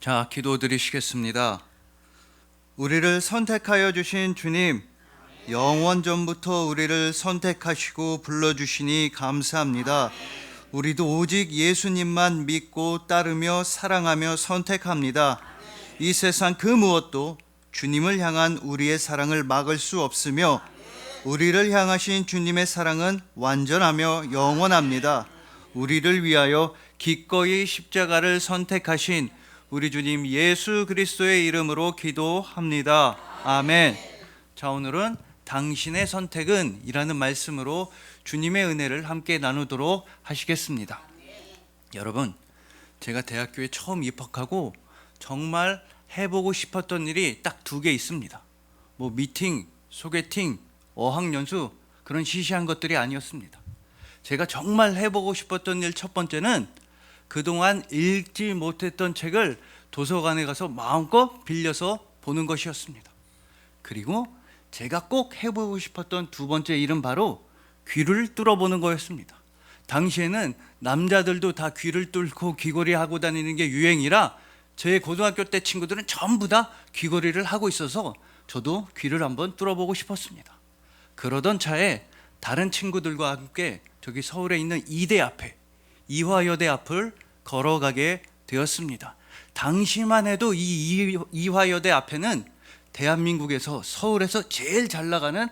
자, 기도드리시겠습니다. 우리를 선택하여 주신 주님, 영원 전부터 우리를 선택하시고 불러주시니 감사합니다. 우리도 오직 예수님만 믿고 따르며 사랑하며 선택합니다. 이 세상 그 무엇도 주님을 향한 우리의 사랑을 막을 수 없으며 우리를 향하신 주님의 사랑은 완전하며 영원합니다. 우리를 위하여 기꺼이 십자가를 선택하신 우리 주님 예수 그리스도의 이름으로 기도합니다. 아멘. 자, 오늘은 당신의 선택은 이라는 말씀으로 주님의 은혜를 함께 나누도록 하시겠습니다. 여러분, 제가 대학교에 처음 입학하고 정말 해보고 싶었던 일이 딱 2개 있습니다. 미팅, 소개팅, 어학연수, 그런 시시한 것들이 아니었습니다. 제가 정말 해보고 싶었던 일 첫 번째는 그동안 읽지 못했던 책을 도서관에 가서 마음껏 빌려서 보는 것이었습니다. 그리고 제가 꼭 해보고 싶었던 2번째 일은 바로 귀를 뚫어보는 거였습니다. 당시에는 남자들도 다 귀를 뚫고 귀걸이 하고 다니는 게 유행이라 제 고등학교 때 친구들은 전부 다 귀걸이를 하고 있어서 저도 귀를 한번 뚫어보고 싶었습니다. 그러던 차에 다른 친구들과 함께 저기 서울에 있는 이대 앞에, 이화여대 앞을 걸어가게 되었습니다. 당시만 해도 이 이화여대 앞에는 대한민국에서 서울에서 제일 잘 나가는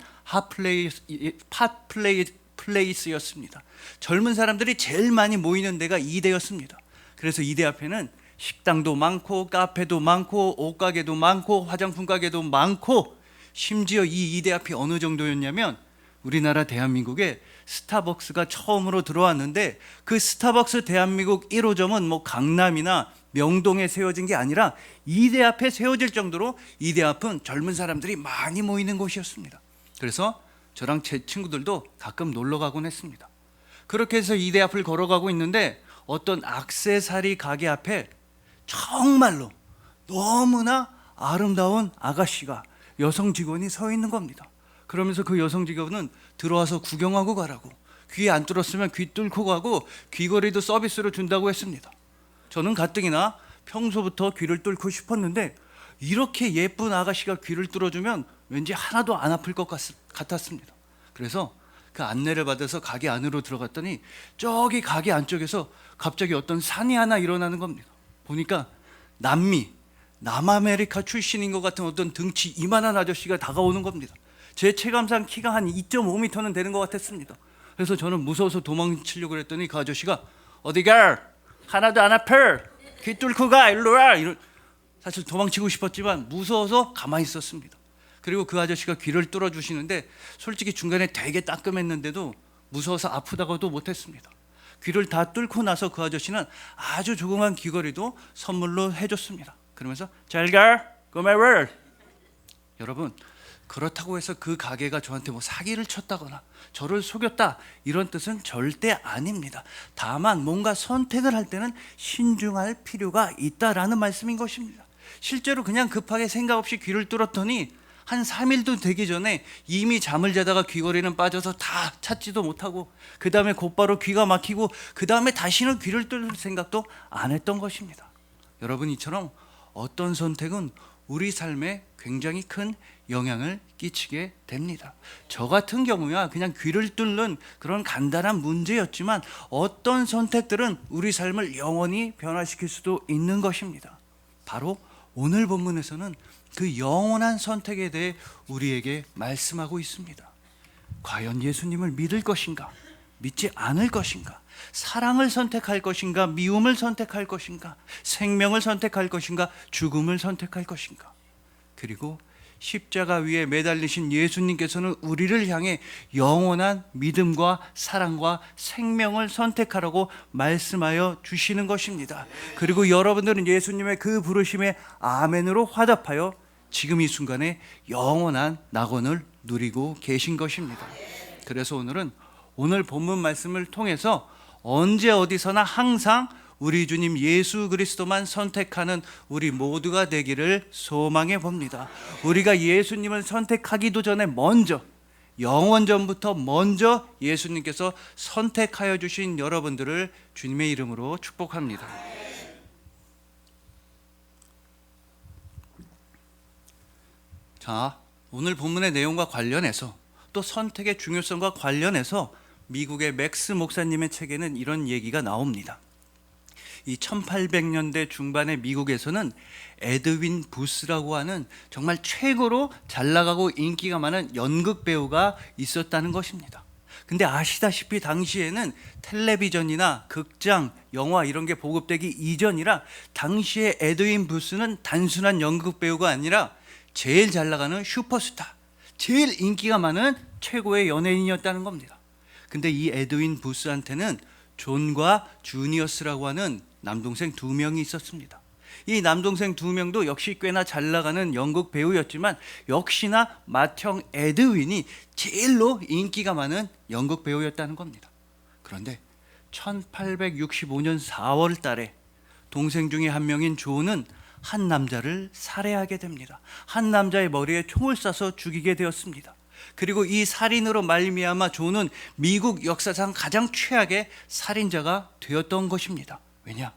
핫플레이스였습니다. 젊은 사람들이 제일 많이 모이는 데가 이대였습니다. 그래서 이대 앞에는 식당도 많고 카페도 많고 옷가게도 많고 화장품 가게도 많고, 심지어 이 이대 앞이 어느 정도였냐면 우리나라 대한민국에 스타벅스가 처음으로 들어왔는데 그 스타벅스 대한민국 1호점은 강남이나 명동에 세워진 게 아니라 이대 앞에 세워질 정도로 이대 앞은 젊은 사람들이 많이 모이는 곳이었습니다. 그래서 저랑 제 친구들도 가끔 놀러 가곤 했습니다. 그렇게 해서 이대 앞을 걸어가고 있는데 어떤 액세서리 가게 앞에 정말로 너무나 아름다운 아가씨가, 여성 직원이 서 있는 겁니다. 그러면서 그 여성 직원은 들어와서 구경하고 가라고, 귀 안 뚫었으면 귀 뚫고 가고 귀걸이도 서비스로 준다고 했습니다. 저는 가뜩이나 평소부터 귀를 뚫고 싶었는데 이렇게 예쁜 아가씨가 귀를 뚫어주면 왠지 하나도 안 아플 것 같았습니다. 그래서 그 안내를 받아서 가게 안으로 들어갔더니 저기 가게 안쪽에서 갑자기 어떤 산이 하나 일어나는 겁니다. 보니까 남아메리카 출신인 것 같은 어떤 등치 이만한 아저씨가 다가오는 겁니다. 제 체감상 키가 한 2.5m는 되는 것 같았습니다. 그래서 저는 무서워서 도망치려고 했더니 그 아저씨가 어디가? 하나도 안 아파. 귀 뚫고 가. 일로 와. 사실 도망치고 싶었지만 무서워서 가만히 있었습니다. 그리고 그 아저씨가 귀를 뚫어주시는데 솔직히 중간에 되게 따끔했는데도 무서워서 아프다고도 못했습니다. 귀를 다 뚫고 나서 그 아저씨는 아주 조그만 귀걸이도 선물로 해줬습니다. 그러면서 잘 가. 고마워. 여러분, 그렇다고 해서 그 가게가 저한테 사기를 쳤다거나 저를 속였다 이런 뜻은 절대 아닙니다. 다만 뭔가 선택을 할 때는 신중할 필요가 있다라는 말씀인 것입니다. 실제로 그냥 급하게 생각 없이 귀를 뚫었더니 한 3일도 되기 전에 이미 잠을 자다가 귀걸이는 빠져서 다 찾지도 못하고, 그 다음에 곧바로 귀가 막히고, 그 다음에 다시는 귀를 뚫을 생각도 안 했던 것입니다. 여러분, 이처럼 어떤 선택은 우리 삶에 굉장히 큰 영향을 끼치게 됩니다. 저 같은 경우야 그냥 귀를 뚫는 그런 간단한 문제였지만 어떤 선택들은 우리 삶을 영원히 변화시킬 수도 있는 것입니다. 바로 오늘 본문에서는 그 영원한 선택에 대해 우리에게 말씀하고 있습니다. 과연 예수님을 믿을 것인가? 믿지 않을 것인가? 사랑을 선택할 것인가? 미움을 선택할 것인가? 생명을 선택할 것인가? 죽음을 선택할 것인가? 그리고 십자가 위에 매달리신 예수님께서는 우리를 향해 영원한 믿음과 사랑과 생명을 선택하라고 말씀하여 주시는 것입니다. 그리고 여러분들은 예수님의 그 부르심에 아멘으로 화답하여 지금 이 순간에 영원한 낙원을 누리고 계신 것입니다. 그래서 오늘은 오늘 본문 말씀을 통해서 언제 어디서나 항상 우리 주님 예수 그리스도만 선택하는 우리 모두가 되기를 소망해 봅니다. 우리가 예수님을 선택하기도 전에 먼저, 영원전부터 먼저 예수님께서 선택하여 주신 여러분들을 주님의 이름으로 축복합니다. 자, 오늘 본문의 내용과 관련해서 또 선택의 중요성과 관련해서 미국의 맥스 목사님의 책에는 이런 얘기가 나옵니다. 이 1800년대 중반의 미국에서는 에드윈 부스라고 하는 정말 최고로 잘 나가고 인기가 많은 연극 배우가 있었다는 것입니다. 근데 아시다시피 당시에는 텔레비전이나 극장, 영화 이런 게 보급되기 이전이라 당시에 에드윈 부스는 단순한 연극 배우가 아니라 제일 잘 나가는 슈퍼스타, 제일 인기가 많은 최고의 연예인이었다는 겁니다. 근데 이 에드윈 부스한테는 존과 주니어스라고 하는 남동생 두 명이 있었습니다. 이 남동생 두 명도 역시 꽤나 잘 나가는 연극 배우였지만 역시나 맏형 에드윈이 제일로 인기가 많은 연극 배우였다는 겁니다. 그런데 1865년 4월 달에 동생 중에 한 명인 존은 한 남자를 살해하게 됩니다. 한 남자의 머리에 총을 쏴서 죽이게 되었습니다. 그리고 이 살인으로 말미암아 존은 미국 역사상 가장 최악의 살인자가 되었던 것입니다. 왜냐?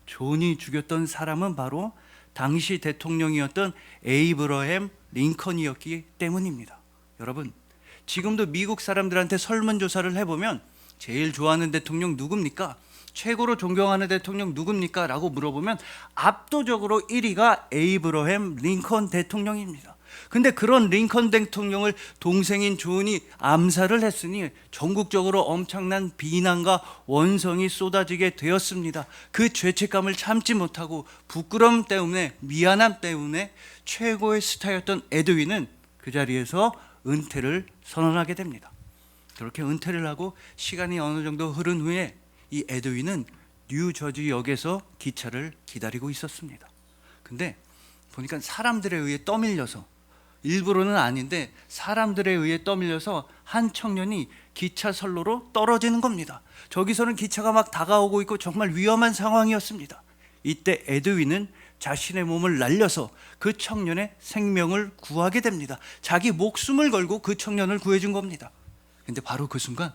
존이 죽였던 사람은 바로 당시 대통령이었던 에이브러햄 링컨이었기 때문입니다. 여러분, 지금도 미국 사람들한테 설문조사를 해보면 제일 좋아하는 대통령 누굽니까? 최고로 존경하는 대통령 누굽니까? 라고 물어보면 압도적으로 1위가 에이브러햄 링컨 대통령입니다. 근데 그런 링컨 대통령을 동생인 존이 암살을 했으니 전국적으로 엄청난 비난과 원성이 쏟아지게 되었습니다. 그 죄책감을 참지 못하고 부끄러움 때문에, 미안함 때문에 최고의 스타였던 에드윈은 그 자리에서 은퇴를 선언하게 됩니다. 그렇게 은퇴를 하고 시간이 어느 정도 흐른 후에 이 에드윈은 뉴저지역에서 기차를 기다리고 있었습니다. 근데 보니까 사람들에 의해 떠밀려서, 일부러는 아닌데 사람들에 의해 떠밀려서 한 청년이 기차 선로로 떨어지는 겁니다. 저기서는 기차가 막 다가오고 있고 정말 위험한 상황이었습니다. 이때 에드윈은 자신의 몸을 날려서 그 청년의 생명을 구하게 됩니다. 자기 목숨을 걸고 그 청년을 구해준 겁니다. 근데 바로 그 순간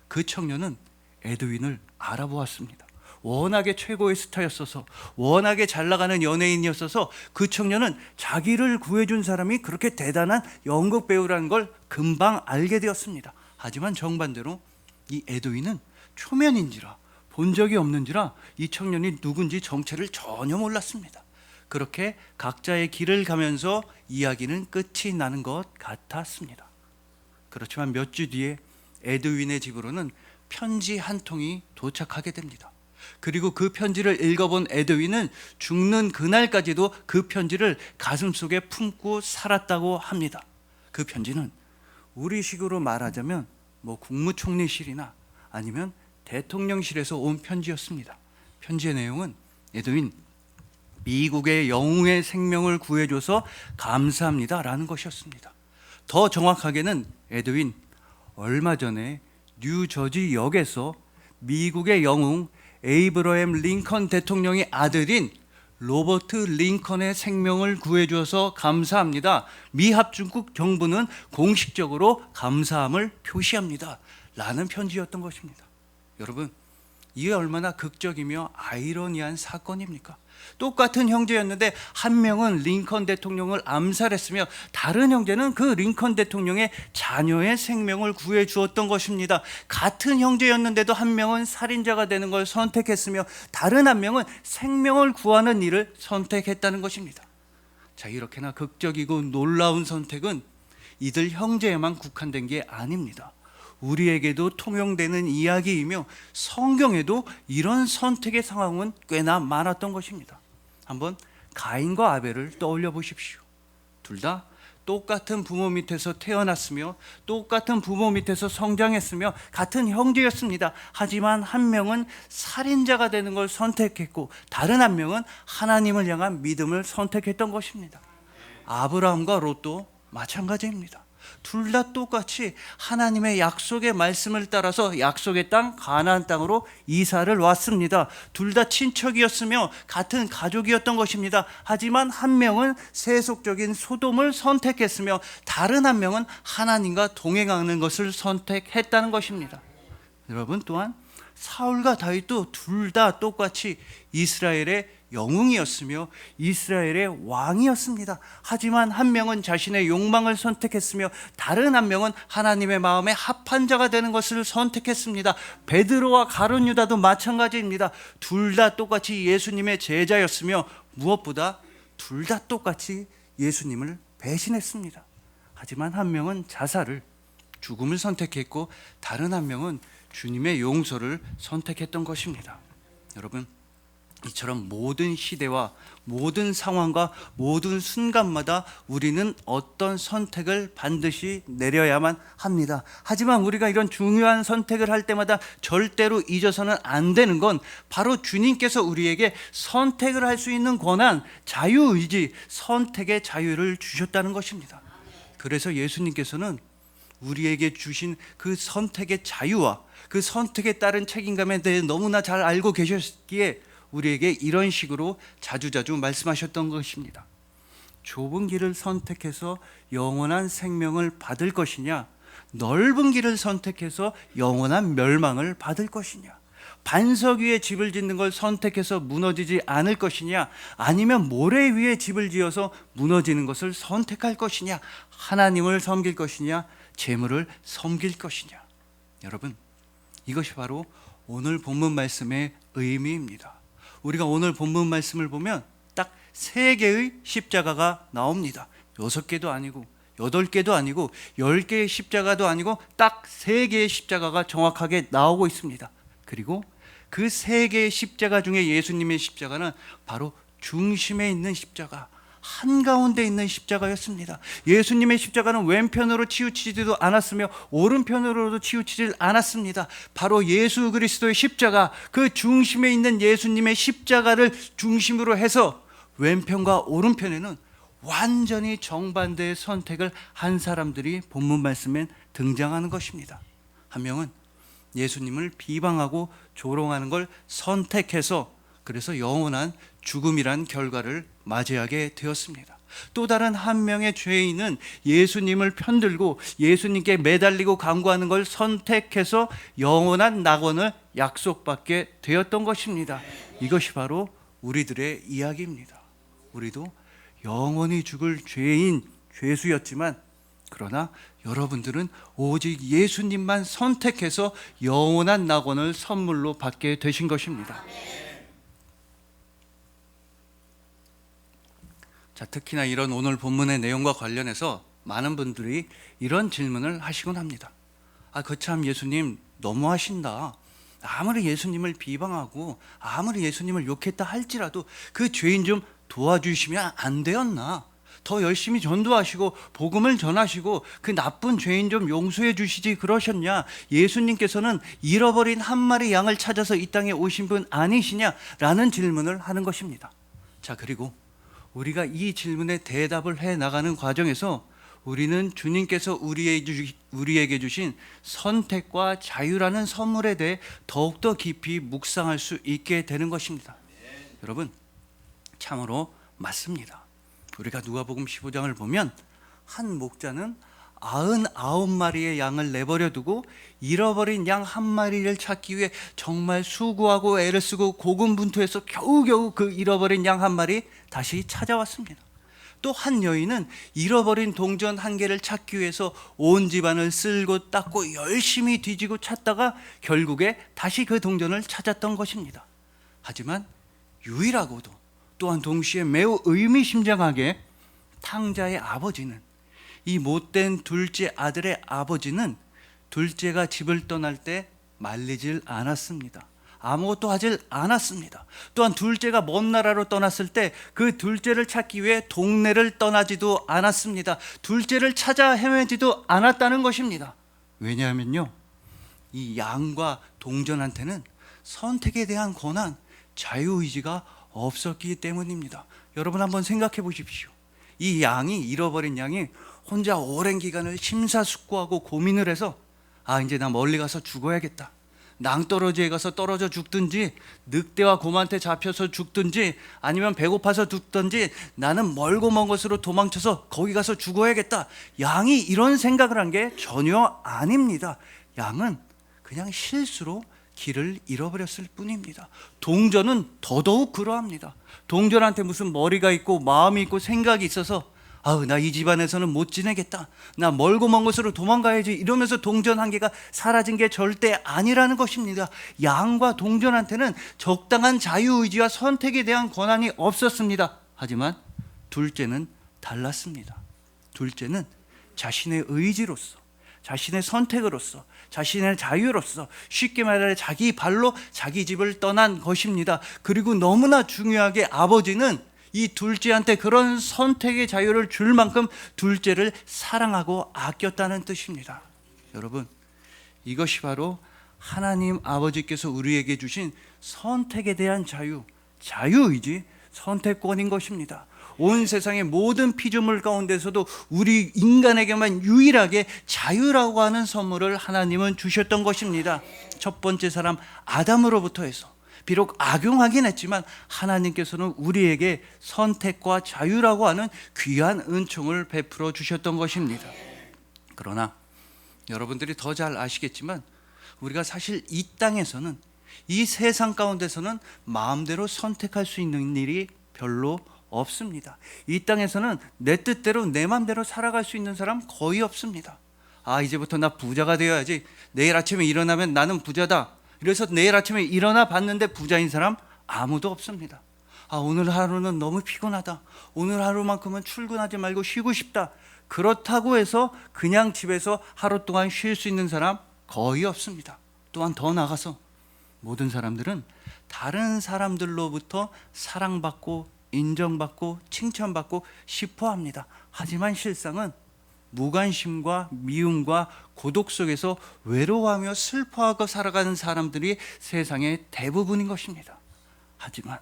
그 청년은 에드윈을 알아보았습니다. 워낙에 최고의 스타였어서, 워낙에 잘 나가는 연예인이었어서 그 청년은 자기를 구해준 사람이 그렇게 대단한 연극 배우라는 걸 금방 알게 되었습니다. 하지만 정반대로 이 에드윈은 초면인지라, 본 적이 없는지라 이 청년이 누군지 정체를 전혀 몰랐습니다. 그렇게 각자의 길을 가면서 이야기는 끝이 나는 것 같았습니다. 그렇지만 몇 주 뒤에 에드윈의 집으로는 편지 한 통이 도착하게 됩니다. 그리고 그 편지를 읽어본 에드윈은 죽는 그날까지도 그 편지를 가슴속에 품고 살았다고 합니다. 그 편지는 우리식으로 말하자면 국무총리실이나 아니면 대통령실에서 온 편지였습니다. 편지의 내용은 에드윈, 미국의 영웅의 생명을 구해줘서 감사합니다 라는 것이었습니다. 더 정확하게는 에드윈, 얼마 전에 뉴저지역에서 미국의 영웅 에이브러햄 링컨 대통령의 아들인 로버트 링컨의 생명을 구해줘서 감사합니다. 미 합중국 정부는 공식적으로 감사함을 표시합니다 라는 편지였던 것입니다. 여러분, 이게 얼마나 극적이며 아이러니한 사건입니까? 똑같은 형제였는데 한 명은 링컨 대통령을 암살했으며 다른 형제는 그 링컨 대통령의 자녀의 생명을 구해 주었던 것입니다. 같은 형제였는데도 한 명은 살인자가 되는 걸 선택했으며 다른 한 명은 생명을 구하는 일을 선택했다는 것입니다. 자, 이렇게나 극적이고 놀라운 선택은 이들 형제에만 국한된 게 아닙니다. 우리에게도 통용되는 이야기이며 성경에도 이런 선택의 상황은 꽤나 많았던 것입니다. 한번 가인과 아벨을 떠올려 보십시오. 둘 다 똑같은 부모 밑에서 태어났으며 똑같은 부모 밑에서 성장했으며 같은 형제였습니다. 하지만 한 명은 살인자가 되는 걸 선택했고 다른 한 명은 하나님을 향한 믿음을 선택했던 것입니다. 아브라함과 롯도 마찬가지입니다. 둘 다 똑같이 하나님의 약속의 말씀을 따라서 약속의 땅 가나안 땅으로 이사를 왔습니다. 둘 다 친척이었으며 같은 가족이었던 것입니다. 하지만 한 명은 세속적인 소돔을 선택했으며 다른 한 명은 하나님과 동행하는 것을 선택했다는 것입니다. 여러분, 또한 사울과 다윗도 둘 다 똑같이 이스라엘의 영웅이었으며 이스라엘의 왕이었습니다. 하지만 한 명은 자신의 욕망을 선택했으며 다른 한 명은 하나님의 마음에 합한 자가 되는 것을 선택했습니다. 베드로와 가룟 유다도 마찬가지입니다. 둘 다 똑같이 예수님의 제자였으며 무엇보다 둘 다 똑같이 예수님을 배신했습니다. 하지만 한 명은 자살을, 죽음을 선택했고 다른 한 명은 주님의 용서를 선택했던 것입니다. 여러분, 이처럼 모든 시대와 모든 상황과 모든 순간마다 우리는 어떤 선택을 반드시 내려야만 합니다. 하지만 우리가 이런 중요한 선택을 할 때마다 절대로 잊어서는 안 되는 건 바로 주님께서 우리에게 선택을 할 수 있는 권한, 자유의지, 선택의 자유를 주셨다는 것입니다. 그래서 예수님께서는 우리에게 주신 그 선택의 자유와 그 선택에 따른 책임감에 대해 너무나 잘 알고 계셨기에 우리에게 이런 식으로 자주자주 말씀하셨던 것입니다. 좁은 길을 선택해서 영원한 생명을 받을 것이냐, 넓은 길을 선택해서 영원한 멸망을 받을 것이냐, 반석 위에 집을 짓는 걸 선택해서 무너지지 않을 것이냐, 아니면 모래 위에 집을 지어서 무너지는 것을 선택할 것이냐, 하나님을 섬길 것이냐, 재물을 섬길 것이냐. 여러분, 이것이 바로 오늘 본문 말씀의 의미입니다. 우리가 오늘 본문 말씀을 보면 딱 3개의 십자가가 나옵니다. 6개도 아니고 8개도 아니고 10개의 십자가도 아니고 딱 3개의 십자가가 정확하게 나오고 있습니다. 그리고 그 3개의 십자가 중에 예수님의 십자가는 바로 중심에 있는 십자가, 한가운데 있는 십자가였습니다. 예수님의 십자가는 왼편으로 치우치지도 않았으며 오른편으로도 치우치질 않았습니다. 바로 예수 그리스도의 십자가, 그 중심에 있는 예수님의 십자가를 중심으로 해서 왼편과 오른편에는 완전히 정반대의 선택을 한 사람들이 본문 말씀에 등장하는 것입니다. 한 명은 예수님을 비방하고 조롱하는 걸 선택해서 그래서 영원한 죽음이란 결과를 맞이하게 되었습니다. 또 다른 한 명의 죄인은 예수님을 편들고 예수님께 매달리고 간구하는 걸 선택해서 영원한 낙원을 약속받게 되었던 것입니다. 이것이 바로 우리들의 이야기입니다. 우리도 영원히 죽을 죄인, 죄수였지만 그러나 여러분들은 오직 예수님만 선택해서 영원한 낙원을 선물로 받게 되신 것입니다. 자, 특히나 이런 오늘 본문의 내용과 관련해서 많은 분들이 이런 질문을 하시곤 합니다. 거참 예수님 너무하신다. 아무리 예수님을 비방하고 아무리 예수님을 욕했다 할지라도 그 죄인 좀 도와주시면 안 되었나? 더 열심히 전도하시고 복음을 전하시고 그 나쁜 죄인 좀 용서해 주시지 그러셨냐? 예수님께서는 잃어버린 한 마리 양을 찾아서 이 땅에 오신 분 아니시냐? 라는 질문을 하는 것입니다. 자, 그리고 우리가 이 질문에 대답을 해 나가는 과정에서 우리는 주님께서 우리에게 주신 선택과 자유라는 선물에 대해 더욱더 깊이 묵상할 수 있게 되는 것입니다. 여러분, 참으로 맞습니다. 우리가 누가복음 15장을 보면 한 목자는 99마리의 양을 내버려 두고 잃어버린 양 한 마리를 찾기 위해 정말 수고하고 애를 쓰고 고군분투해서 겨우겨우 그 잃어버린 양 한 마리 다시 찾아왔습니다. 또 한 여인은 잃어버린 동전 한 개를 찾기 위해서 온 집안을 쓸고 닦고 열심히 뒤지고 찾다가 결국에 다시 그 동전을 찾았던 것입니다. 하지만 유일하고도 또한 동시에 매우 의미심장하게 탕자의 아버지는, 이 못된 둘째 아들의 아버지는 둘째가 집을 떠날 때 말리질 않았습니다. 아무것도 하질 않았습니다. 또한 둘째가 먼 나라로 떠났을 때 그 둘째를 찾기 위해 동네를 떠나지도 않았습니다. 둘째를 찾아 헤매지도 않았다는 것입니다. 왜냐하면요, 이 양과 동전한테는 선택에 대한 권한, 자유의지가 없었기 때문입니다. 여러분 한번 생각해 보십시오. 이 양이, 잃어버린 양이 혼자 오랜 기간을 심사숙고하고 고민을 해서 이제 나 멀리 가서 죽어야겠다. 낭떠러지에 가서 떨어져 죽든지, 늑대와 곰한테 잡혀서 죽든지, 아니면 배고파서 죽든지, 나는 멀고 먼 곳으로 도망쳐서 거기 가서 죽어야겠다. 양이 이런 생각을 한 게 전혀 아닙니다. 양은 그냥 실수로 길을 잃어버렸을 뿐입니다. 동전은 더더욱 그러합니다. 동전한테 무슨 머리가 있고 마음이 있고 생각이 있어서 나 이 집안에서는 못 지내겠다, 나 멀고 먼 곳으로 도망가야지 이러면서 동전 한 개가 사라진 게 절대 아니라는 것입니다. 양과 동전한테는 적당한 자유의지와 선택에 대한 권한이 없었습니다. 하지만 둘째는 달랐습니다. 둘째는 자신의 의지로서, 자신의 선택으로서, 자신의 자유로서, 쉽게 말해 자기 발로 자기 집을 떠난 것입니다. 그리고 너무나 중요하게 아버지는 이 둘째한테 그런 선택의 자유를 줄 만큼 둘째를 사랑하고 아꼈다는 뜻입니다. 여러분, 이것이 바로 하나님 아버지께서 우리에게 주신 선택에 대한 자유, 자유의지, 선택권인 것입니다. 온 세상의 모든 피조물 가운데서도 우리 인간에게만 유일하게 자유라고 하는 선물을 하나님은 주셨던 것입니다. 첫 번째 사람 아담으로부터 해서 비록 악용하긴 했지만 하나님께서는 우리에게 선택과 자유라고 하는 귀한 은총을 베풀어 주셨던 것입니다. 그러나 여러분들이 더 잘 아시겠지만 우리가 사실 이 땅에서는, 이 세상 가운데서는 마음대로 선택할 수 있는 일이 별로 없습니다. 이 땅에서는 내 뜻대로 내 마음대로 살아갈 수 있는 사람 거의 없습니다. 이제부터 나 부자가 되어야지, 내일 아침에 일어나면 나는 부자다, 그래서 내일 아침에 일어나 봤는데 부자인 사람 아무도 없습니다. 오늘 하루는 너무 피곤하다, 오늘 하루만큼은 출근하지 말고 쉬고 싶다, 그렇다고 해서 그냥 집에서 하루 동안 쉴 수 있는 사람 거의 없습니다. 또한 더 나아가서 모든 사람들은 다른 사람들로부터 사랑받고 인정받고 칭찬받고 싶어 합니다. 하지만 실상은 무관심과 미움과 고독 속에서 외로워하며 슬퍼하고 살아가는 사람들이 세상의 대부분인 것입니다. 하지만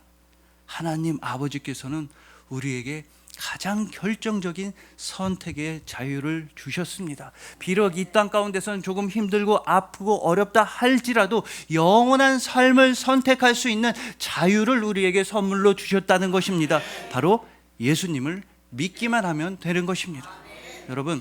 하나님 아버지께서는 우리에게 가장 결정적인 선택의 자유를 주셨습니다. 비록 이 땅 가운데서는 조금 힘들고 아프고 어렵다 할지라도 영원한 삶을 선택할 수 있는 자유를 우리에게 선물로 주셨다는 것입니다. 바로 예수님을 믿기만 하면 되는 것입니다. 여러분,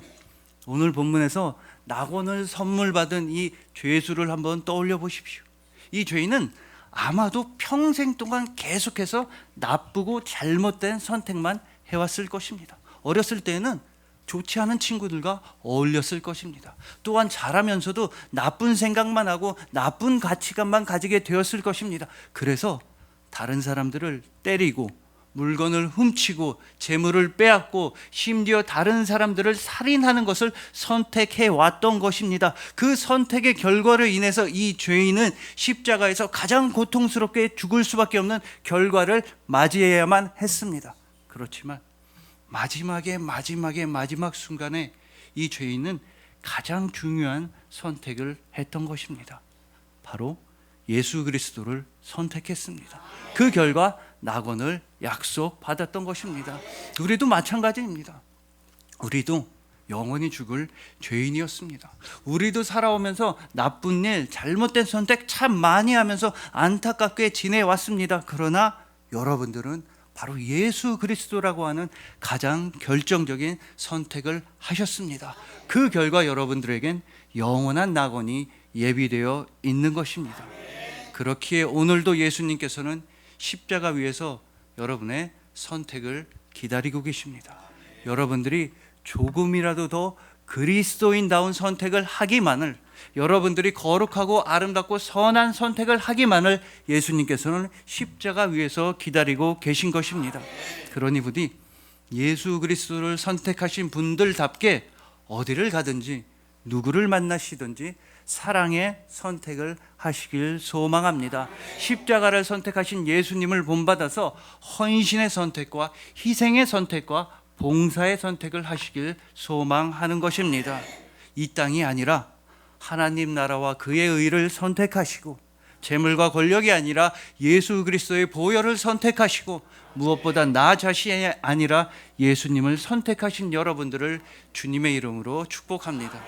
오늘 본문에서 낙원을 선물 받은 이 죄수를 한번 떠올려 보십시오. 이 죄인은 아마도 평생 동안 계속해서 나쁘고 잘못된 선택만 해왔을 것입니다. 어렸을 때는 좋지 않은 친구들과 어울렸을 것입니다. 또한 자라면서도 나쁜 생각만 하고 나쁜 가치관만 가지게 되었을 것입니다. 그래서 다른 사람들을 때리고 물건을 훔치고 재물을 빼앗고 심지어 다른 사람들을 살인하는 것을 선택해 왔던 것입니다. 그 선택의 결과로 인해서 이 죄인은 십자가에서 가장 고통스럽게 죽을 수밖에 없는 결과를 맞이해야만 했습니다. 그렇지만 마지막 순간에 이 죄인은 가장 중요한 선택을 했던 것입니다. 바로 예수 그리스도를 선택했습니다. 그 결과 낙원을 약속받았던 것입니다. 우리도 마찬가지입니다. 우리도 영원히 죽을 죄인이었습니다. 우리도 살아오면서 나쁜 일, 잘못된 선택 참 많이 하면서 안타깝게 지내왔습니다. 그러나 여러분들은 바로 예수 그리스도라고 하는 가장 결정적인 선택을 하셨습니다. 그 결과 여러분들에겐 영원한 낙원이 예비되어 있는 것입니다. 그렇기에 오늘도 예수님께서는 십자가 위에서 여러분의 선택을 기다리고 계십니다. 여러분들이 조금이라도 더 그리스도인다운 선택을 하기만을, 여러분들이 거룩하고 아름답고 선한 선택을 하기만을 예수님께서는 십자가 위에서 기다리고 계신 것입니다. 그러니 부디 예수 그리스도를 선택하신 분들답게 어디를 가든지 누구를 만나시든지 사랑의 선택을 하시길 소망합니다. 십자가를 선택하신 예수님을 본받아서 헌신의 선택과 희생의 선택과 봉사의 선택을 하시길 소망하는 것입니다. 이 땅이 아니라 하나님 나라와 그의 의를 선택하시고, 재물과 권력이 아니라 예수 그리스도의 보혈을 선택하시고, 무엇보다 나 자신이 아니라 예수님을 선택하신 여러분들을 주님의 이름으로 축복합니다.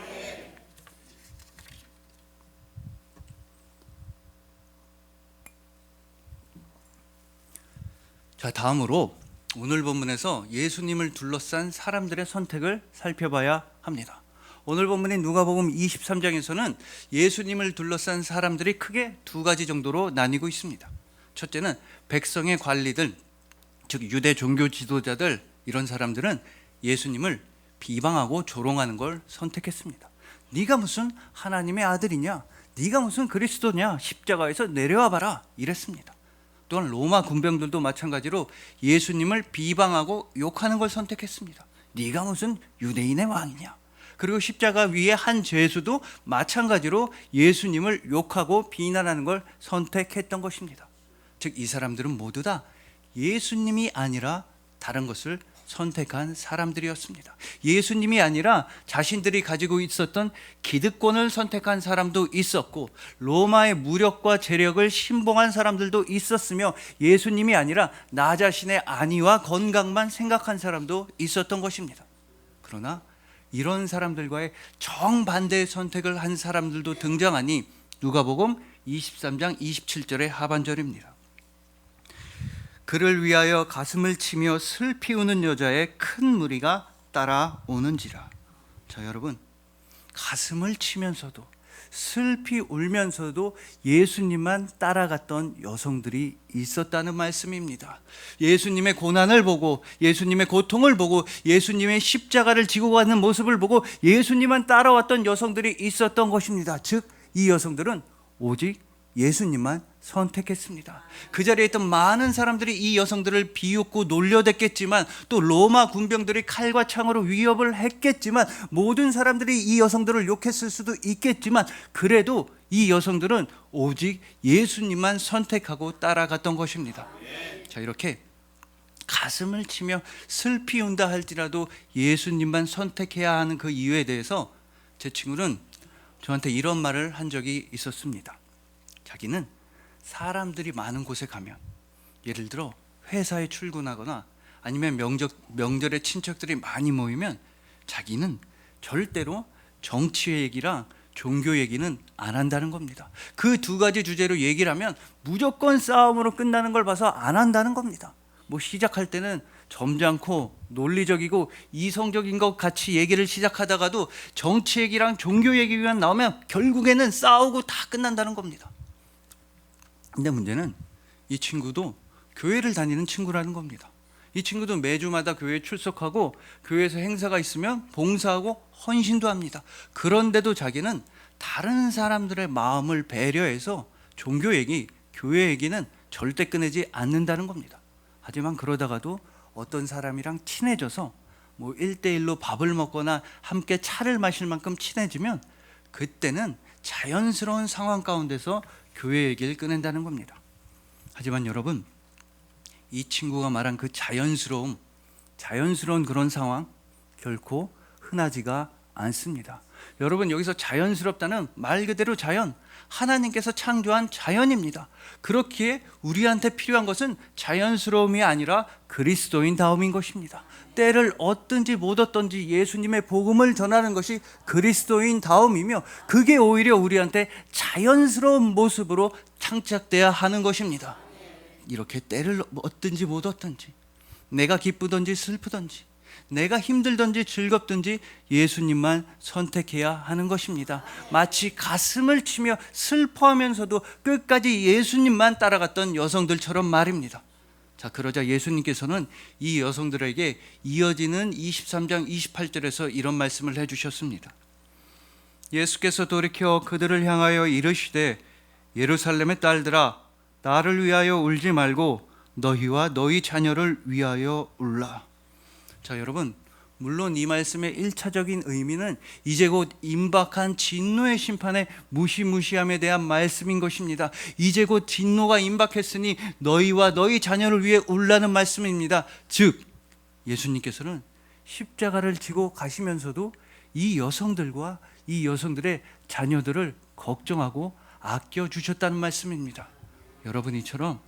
자, 다음으로 오늘 본문에서 예수님을 둘러싼 사람들의 선택을 살펴봐야 합니다. 오늘 본문인 누가복음 23장에서는 예수님을 둘러싼 사람들이 크게 두 가지 정도로 나뉘고 있습니다. 첫째는 백성의 관리들, 즉 유대 종교 지도자들, 이런 사람들은 예수님을 비방하고 조롱하는 걸 선택했습니다. 네가 무슨 하나님의 아들이냐, 네가 무슨 그리스도냐, 십자가에서 내려와 봐라, 이랬습니다. 또한 로마 군병들도 마찬가지로 예수님을 비방하고 욕하는 걸 선택했습니다. 네가 무슨 유대인의 왕이냐. 그리고 십자가 위에 한 죄수도 마찬가지로 예수님을 욕하고 비난하는 걸 선택했던 것입니다. 즉 이 사람들은 모두 다 예수님이 아니라 다른 것을 선택한 사람들이었습니다. 예수님이 아니라 자신들이 가지고 있었던 기득권을 선택한 사람도 있었고, 로마의 무력과 재력을 신봉한 사람들도 있었으며, 예수님이 아니라 나 자신의 안위와 건강만 생각한 사람도 있었던 것입니다. 그러나 이런 사람들과의 정반대의 선택을 한 사람들도 등장하니 누가복음 23장 27절의 하반절입니다. 그를 위하여 가슴을 치며 슬피 우는 여자의 큰 무리가 따라오는지라. 자, 여러분, 가슴을 치면서도 슬피 울면서도 예수님만 따라갔던 여성들이 있었다는 말씀입니다. 예수님의 고난을 보고, 예수님의 고통을 보고, 예수님의 십자가를 지고 가는 모습을 보고 예수님만 따라왔던 여성들이 있었던 것입니다. 즉 이 여성들은 오직 예수님만 선택했습니다. 그 자리에 있던 많은 사람들이 이 여성들을 비웃고 놀려댔겠지만, 또 로마 군병들이 칼과 창으로 위협을 했겠지만, 모든 사람들이 이 여성들을 욕했을 수도 있겠지만, 그래도 이 여성들은 오직 예수님만 선택하고 따라갔던 것입니다. 자, 이렇게 가슴을 치며 슬피 운다 할지라도 예수님만 선택해야 하는 그 이유에 대해서 제 친구는 저한테 이런 말을 한 적이 있었습니다. 자기는 사람들이 많은 곳에 가면, 예를 들어 회사에 출근하거나 아니면 명절에 친척들이 많이 모이면 자기는 절대로 정치 얘기랑 종교 얘기는 안 한다는 겁니다. 그 두 가지 주제로 얘기를 하면 무조건 싸움으로 끝나는 걸 봐서 안 한다는 겁니다. 뭐 시작할 때는 점잖고 논리적이고 이성적인 것 같이 얘기를 시작하다가도 정치 얘기랑 종교 얘기만 나오면 결국에는 싸우고 다 끝난다는 겁니다. 근데 문제는 이 친구도 교회를 다니는 친구라는 겁니다. 이 친구도 매주마다 교회에 출석하고 교회에서 행사가 있으면 봉사하고 헌신도 합니다. 그런데도 자기는 다른 사람들의 마음을 배려해서 종교 얘기, 교회 얘기는 절대 꺼내지 않는다는 겁니다. 하지만 그러다가도 어떤 사람이랑 친해져서 뭐 1대1로 밥을 먹거나 함께 차를 마실 만큼 친해지면 그때는 자연스러운 상황 가운데서 교회 얘기를 꺼낸다는 겁니다. 하지만 여러분, 이 친구가 말한 그 자연스러운 그런 상황 결코 흔하지가 않습니다. 여러분, 여기서 자연스럽다는 말 그대로 자연, 하나님께서 창조한 자연입니다. 그렇기에 우리한테 필요한 것은 자연스러움이 아니라 그리스도인다움인 것입니다. 때를 얻든지 못 얻든지 예수님의 복음을 전하는 것이 그리스도인다움이며, 그게 오히려 우리한테 자연스러운 모습으로 창작돼야 하는 것입니다. 이렇게 때를 얻든지 못 얻든지, 내가 기쁘든지 슬프든지, 내가 힘들든지 즐겁든지 예수님만 선택해야 하는 것입니다. 마치 가슴을 치며 슬퍼하면서도 끝까지 예수님만 따라갔던 여성들처럼 말입니다. 자, 그러자 예수님께서는 이 여성들에게 이어지는 23장 28절에서 이런 말씀을 해주셨습니다. 예수께서 돌이켜 그들을 향하여 이르시되, 예루살렘의 딸들아, 나를 위하여 울지 말고 너희와 너희 자녀를 위하여 울라. 자, 여러분, 물론 이 말씀의 1차적인 의미는 이제 곧 임박한 진노의 심판의 무시무시함에 대한 말씀인 것입니다. 이제 곧 진노가 임박했으니 너희와 너희 자녀를 위해 울라는 말씀입니다. 즉 예수님께서는 십자가를 지고 가시면서도 이 여성들과 이 여성들의 자녀들을 걱정하고 아껴주셨다는 말씀입니다. 여러분, 이처럼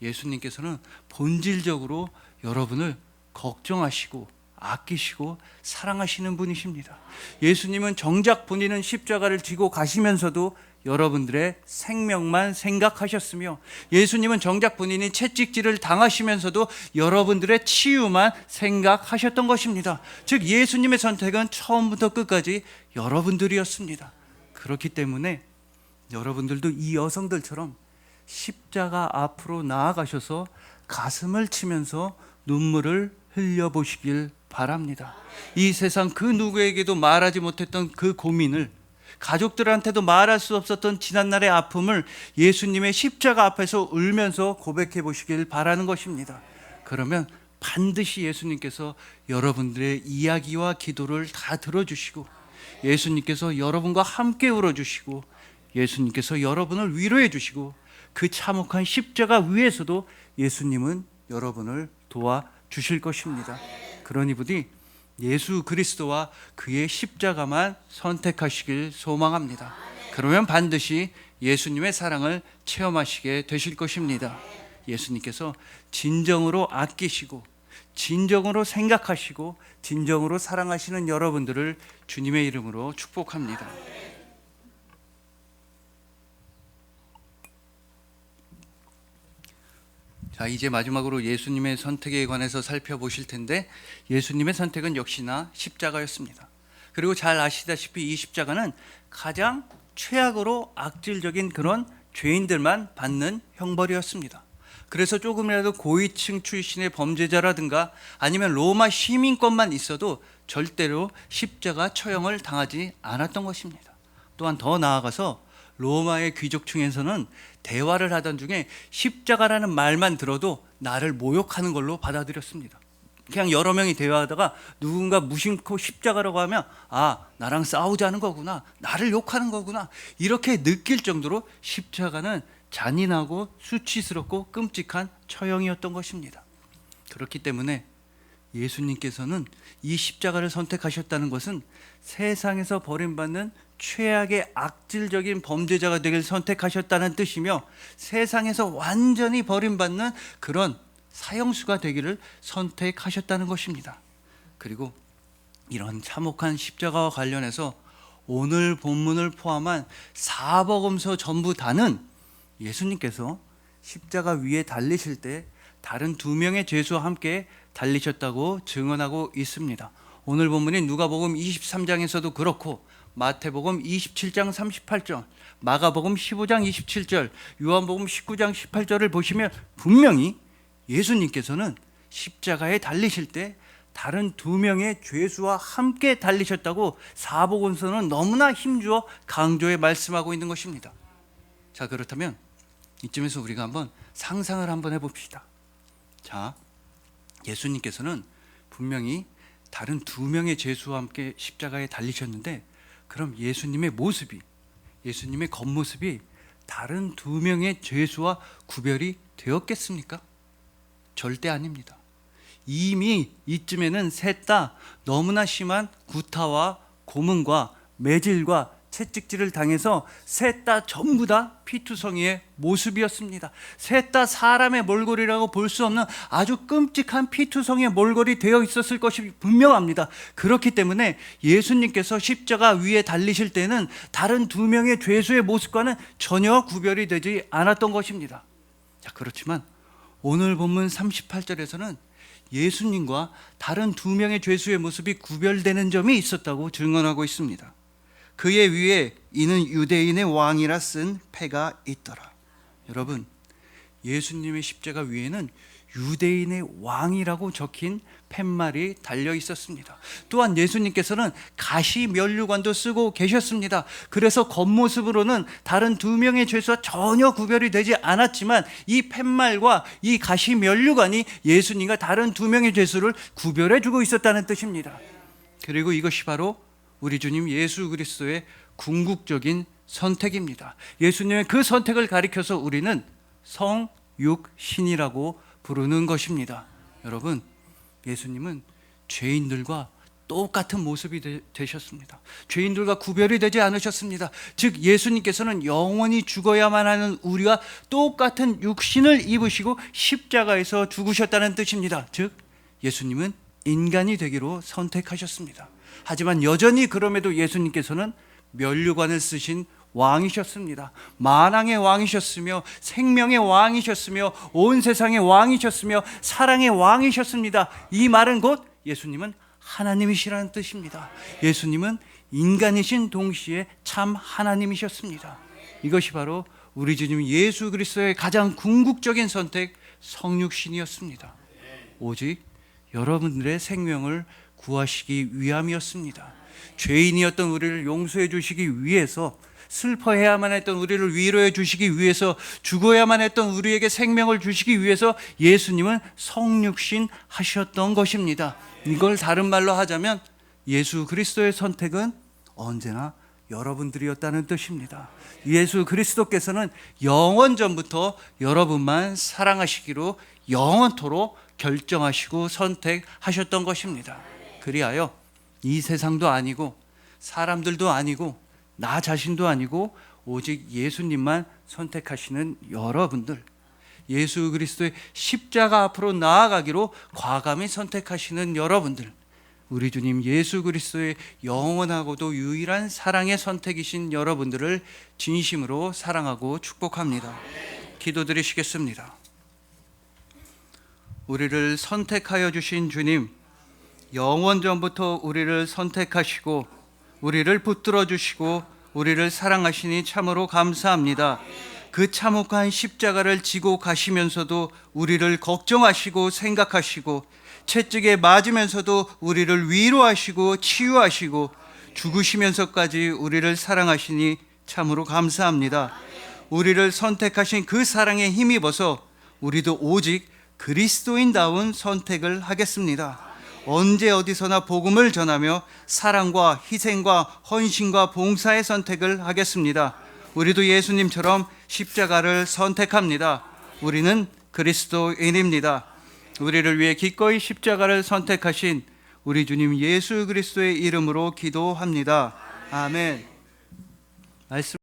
예수님께서는 본질적으로 여러분을 걱정하시고 아끼시고 사랑하시는 분이십니다. 예수님은 정작 본인은 십자가를 지고 가시면서도 여러분들의 생명만 생각하셨으며, 예수님은 정작 본인이 채찍질을 당하시면서도 여러분들의 치유만 생각하셨던 것입니다. 즉 예수님의 선택은 처음부터 끝까지 여러분들이었습니다. 그렇기 때문에 여러분들도 이 여성들처럼 십자가 앞으로 나아가셔서 가슴을 치면서 눈물을 흘려보시길 바랍니다. 이 세상 그 누구에게도 말하지 못했던 그 고민을, 가족들한테도 말할 수 없었던 지난날의 아픔을 예수님의 십자가 앞에서 울면서 고백해 보시길 바라는 것입니다. 그러면 반드시 예수님께서 여러분들의 이야기와 기도를 다 들어주시고, 예수님께서 여러분과 함께 울어주시고, 예수님께서 여러분을 위로해 주시고, 그 참혹한 십자가 위에서도 예수님은 여러분을 도와주실 것입니다. 그러니 부디 예수 그리스도와 그의 십자가만 선택하시길 소망합니다. 그러면 반드시 예수님의 사랑을 체험하시게 되실 것입니다. 예수님께서 진정으로 아끼시고, 진정으로 생각하시고, 진정으로 사랑하시는 여러분들을 주님의 이름으로 축복합니다. 자, 이제 마지막으로 예수님의 선택에 관해서 살펴보실 텐데, 예수님의 선택은 역시나 십자가였습니다. 그리고 잘 아시다시피 이 십자가는 가장 최악으로 악질적인 그런 죄인들만 받는 형벌이었습니다. 그래서 조금이라도 고위층 출신의 범죄자라든가 아니면 로마 시민권만 있어도 절대로 십자가 처형을 당하지 않았던 것입니다. 또한 더 나아가서 로마의 귀족층에서는 대화를 하던 중에 십자가라는 말만 들어도 나를 모욕하는 걸로 받아들였습니다. 그냥 여러 명이 대화하다가 누군가 무심코 십자가라고 하면, 아, 나랑 싸우자는 거구나, 나를 욕하는 거구나, 이렇게 느낄 정도로 십자가는 잔인하고 수치스럽고 끔찍한 처형이었던 것입니다. 그렇기 때문에 예수님께서는 이 십자가를 선택하셨다는 것은 세상에서 버림받는 최악의 악질적인 범죄자가 되길 선택하셨다는 뜻이며, 세상에서 완전히 버림받는 그런 사형수가 되기를 선택하셨다는 것입니다. 그리고 이런 참혹한 십자가와 관련해서 오늘 본문을 포함한 사복음서 전부 다는 예수님께서 십자가 위에 달리실 때 다른 두 명의 죄수와 함께 달리셨다고 증언하고 있습니다. 오늘 본문인 누가복음 23장에서도 그렇고, 마태복음 27장 38절, 마가복음 15장 27절, 요한복음 19장 18절을 보시면 분명히 예수님께서는 십자가에 달리실 때 다른 두 명의 죄수와 함께 달리셨다고 사복음서는 너무나 힘주어 강조해 말씀하고 있는 것입니다. 자, 그렇다면 이쯤에서 우리가 한번 상상을 한번 해봅시다. 자, 예수님께서는 분명히 다른 두 명의 죄수와 함께 십자가에 달리셨는데, 그럼 예수님의 모습이, 예수님의 겉모습이 다른 두 명의 죄수와 구별이 되었겠습니까? 절대 아닙니다. 이미 이쯤에는 셋 다 너무나 심한 구타와 고문과 매질과 채찍질을 당해서 셋 다 전부 다 피투성이의 모습이었습니다. 셋 다 사람의 몰골이라고 볼 수 없는 아주 끔찍한 피투성이의 몰골이 되어 있었을 것이 분명합니다. 그렇기 때문에 예수님께서 십자가 위에 달리실 때는 다른 두 명의 죄수의 모습과는 전혀 구별이 되지 않았던 것입니다. 자, 그렇지만 오늘 본문 38절에서는 예수님과 다른 두 명의 죄수의 모습이 구별되는 점이 있었다고 증언하고 있습니다. 그의 위에 이는 유대인의 왕이라 쓴 패가 있더라. 여러분, 예수님의 십자가 위에는 유대인의 왕이라고 적힌 팻말이 달려 있었습니다. 또한 예수님께서는 가시 면류관도 쓰고 계셨습니다. 그래서 겉모습으로는 다른 두 명의 죄수와 전혀 구별이 되지 않았지만 이 팻말과 이 가시 면류관이 예수님과 다른 두 명의 죄수를 구별해 주고 있었다는 뜻입니다. 그리고 이것이 바로 우리 주님 예수 그리스도의 궁극적인 선택입니다. 예수님의 그 선택을 가리켜서 우리는 성육신이라고 부르는 것입니다. 여러분, 예수님은 죄인들과 똑같은 모습이 되셨습니다. 죄인들과 구별이 되지 않으셨습니다. 즉 예수님께서는 영원히 죽어야만 하는 우리와 똑같은 육신을 입으시고 십자가에서 죽으셨다는 뜻입니다. 즉 예수님은 인간이 되기로 선택하셨습니다. 하지만 여전히 그럼에도 예수님께서는 면류관을 쓰신 왕이셨습니다. 만왕의 왕이셨으며 생명의 왕이셨으며 온 세상의 왕이셨으며 사랑의 왕이셨습니다. 이 말은 곧 예수님은 하나님이시라는 뜻입니다. 예수님은 인간이신 동시에 참 하나님이셨습니다. 이것이 바로 우리 주님 예수 그리스도의 가장 궁극적인 선택, 성육신이었습니다. 오직 여러분들의 생명을 구하시기 위함이었습니다. 죄인이었던 우리를 용서해 주시기 위해서, 슬퍼해야만 했던 우리를 위로해 주시기 위해서, 죽어야만 했던 우리에게 생명을 주시기 위해서 예수님은 성육신 하셨던 것입니다. 이걸 다른 말로 하자면 예수 그리스도의 선택은 언제나 여러분들이었다는 뜻입니다. 예수 그리스도께서는 영원 전부터 여러분만 사랑하시기로 영원토록 결정하시고 선택하셨던 것입니다. 그리하여 이 세상도 아니고 사람들도 아니고 나 자신도 아니고 오직 예수님만 선택하시는 여러분들, 예수 그리스도의 십자가 앞으로 나아가기로 과감히 선택하시는 여러분들, 우리 주님 예수 그리스도의 영원하고도 유일한 사랑의 선택이신 여러분들을 진심으로 사랑하고 축복합니다. 기도드리시겠습니다. 우리를 선택하여 주신 주님, 영원 전부터 우리를 선택하시고 우리를 붙들어 주시고 우리를 사랑하시니 참으로 감사합니다. 그 참혹한 십자가를 지고 가시면서도 우리를 걱정하시고 생각하시고 채찍에 맞으면서도 우리를 위로하시고 치유하시고 죽으시면서까지 우리를 사랑하시니 참으로 감사합니다. 우리를 선택하신 그 사랑에 힘입어서 우리도 오직 그리스도인다운 선택을 하겠습니다. 언제 어디서나 복음을 전하며 사랑과 희생과 헌신과 봉사의 선택을 하겠습니다. 우리도 예수님처럼 십자가를 선택합니다. 우리는 그리스도인입니다. 우리를 위해 기꺼이 십자가를 선택하신 우리 주님 예수 그리스도의 이름으로 기도합니다. 아멘. 말씀